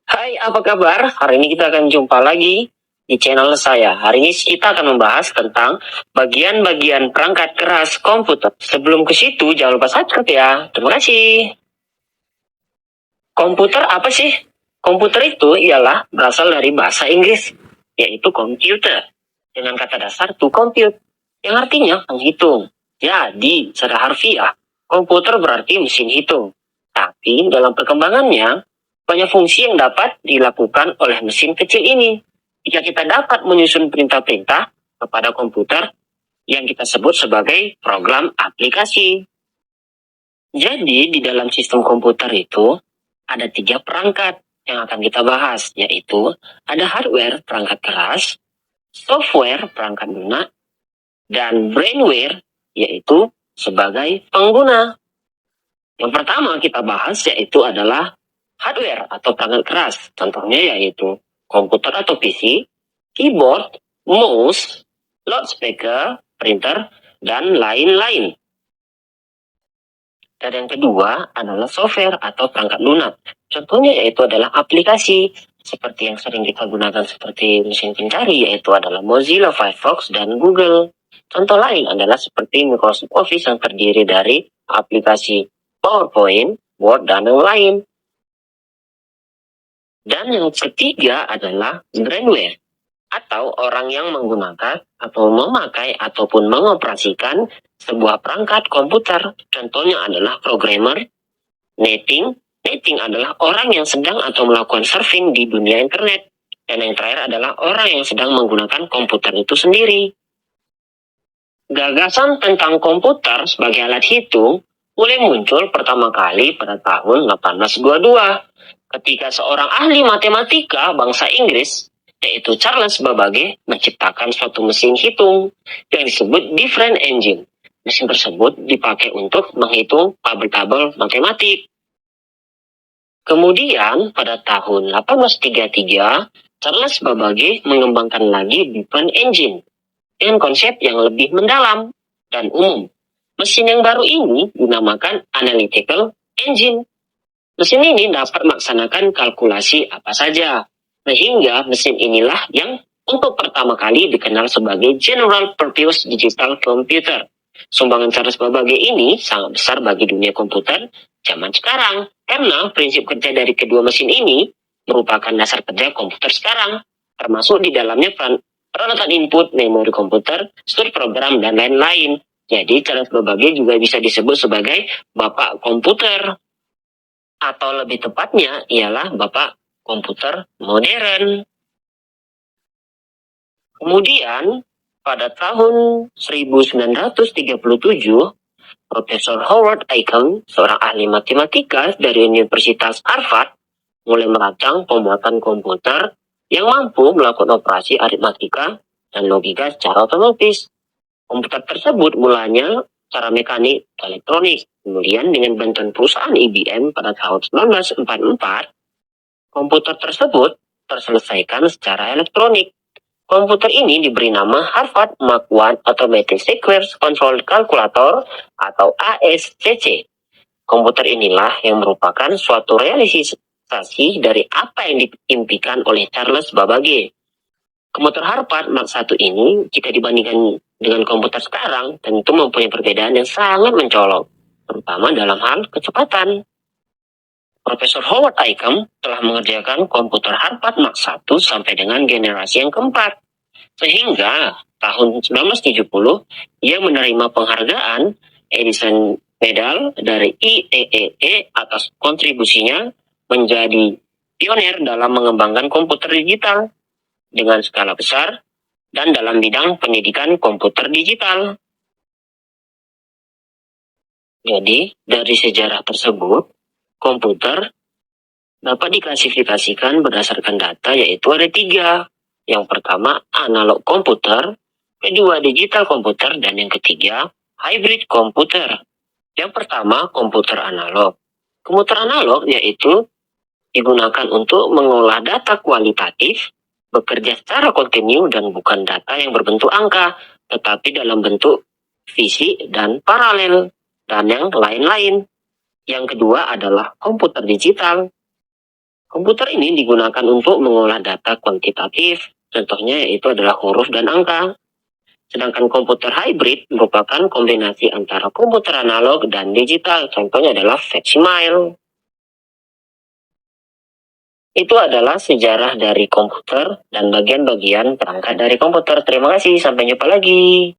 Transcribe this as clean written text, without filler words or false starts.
Hai, apa kabar? Hari ini kita akan jumpa lagi di channel saya. Hari ini kita akan membahas tentang bagian-bagian perangkat keras komputer. Sebelum ke situ, jangan lupa subscribe ya. Terima kasih. Komputer apa sih? Komputer itu ialah berasal dari bahasa Inggris, yaitu computer. Dengan kata dasar to compute, yang artinya menghitung. Jadi, secara harfiah, komputer berarti mesin hitung. Tapi dalam perkembangannya, banyak fungsi yang dapat dilakukan oleh mesin kecil ini. Jika kita dapat menyusun perintah-perintah kepada komputer yang kita sebut sebagai program aplikasi. Jadi, di dalam sistem komputer itu, ada 3 perangkat yang akan kita bahas, yaitu ada hardware perangkat keras, software perangkat lunak, dan brainware yaitu sebagai pengguna. Yang pertama kita bahas yaitu adalah hardware atau perangkat keras. Contohnya yaitu komputer atau PC, keyboard, mouse, loudspeaker, printer, dan lain-lain. Dan yang kedua adalah software atau perangkat lunak. Contohnya yaitu adalah aplikasi seperti yang sering kita gunakan seperti mesin pencari yaitu adalah Mozilla Firefox dan Google. Contoh lain adalah seperti Microsoft Office yang terdiri dari aplikasi PowerPoint, Word, dan yang lain. Dan yang ketiga adalah brainware atau orang yang menggunakan atau memakai ataupun mengoperasikan sebuah perangkat komputer. Contohnya adalah programmer, netting. Netting adalah orang yang sedang atau melakukan surfing di dunia internet. Dan yang terakhir adalah orang yang sedang menggunakan komputer itu sendiri. Gagasan tentang komputer sebagai alat hitung mulai muncul pertama kali pada tahun 1822 ketika seorang ahli matematika bangsa Inggris yaitu Charles Babbage menciptakan suatu mesin hitung yang disebut different engine. Mesin tersebut dipakai untuk menghitung tabel-tabel matematik. Kemudian pada tahun 1833, Charles Babbage mengembangkan lagi different engine dengan konsep yang lebih mendalam dan umum. Mesin yang baru ini dinamakan analytical engine. Mesin ini dapat melaksanakan kalkulasi apa saja, sehingga mesin inilah yang untuk pertama kali dikenal sebagai General Purpose Digital Computer. Sumbangan Charles Babbage ini sangat besar bagi dunia komputer zaman sekarang, karena prinsip kerja dari kedua mesin ini merupakan dasar kerja komputer sekarang, termasuk di dalamnya peralatan input, memori komputer, struktur program, dan lain-lain. Jadi Charles Babbage juga bisa disebut sebagai bapak komputer. Atau lebih tepatnya ialah bapak komputer modern. Kemudian pada tahun 1937, Profesor Howard Aiken, seorang ahli matematika dari Universitas Harvard, mulai merancang pembuatan komputer yang mampu melakukan operasi aritmatika dan logika secara otomatis. Komputer tersebut mulanya secara mekanik elektronik. Kemudian dengan bantuan perusahaan IBM pada tahun 1944, komputer tersebut terselesaikan secara elektronik. Komputer ini diberi nama Harvard Mark I Automatic Sequence Control Calculator atau ASCC. Komputer inilah yang merupakan suatu realisasi dari apa yang diimpikan oleh Charles Babbage. Komputer Harvard Mark I ini jika dibandingkan dengan komputer sekarang tentu mempunyai perbedaan yang sangat mencolok, terutama dalam hal kecepatan. Profesor Howard Aiken telah mengerjakan komputer Harvard Mark I sampai dengan generasi yang keempat. Sehingga tahun 1970 ia menerima penghargaan Edison Medal dari IEEE atas kontribusinya menjadi pionir dalam mengembangkan komputer digital dengan skala besar dan dalam bidang pendidikan komputer digital. Jadi, dari sejarah tersebut, komputer dapat diklasifikasikan berdasarkan data yaitu ada 3. Yang pertama, analog komputer, kedua, digital komputer, dan yang ketiga, hybrid komputer. Yang pertama, komputer analog. Komputer analog yaitu digunakan untuk mengolah data kualitatif, bekerja secara kontinu dan bukan data yang berbentuk angka, tetapi dalam bentuk fisik dan paralel, dan yang lain-lain. Yang kedua adalah komputer digital. Komputer ini digunakan untuk mengolah data kuantitatif, contohnya yaitu adalah huruf dan angka. Sedangkan komputer hybrid merupakan kombinasi antara komputer analog dan digital, contohnya adalah facsimile. Itu adalah sejarah dari komputer dan bagian-bagian perangkat dari komputer. Terima kasih, sampai jumpa lagi.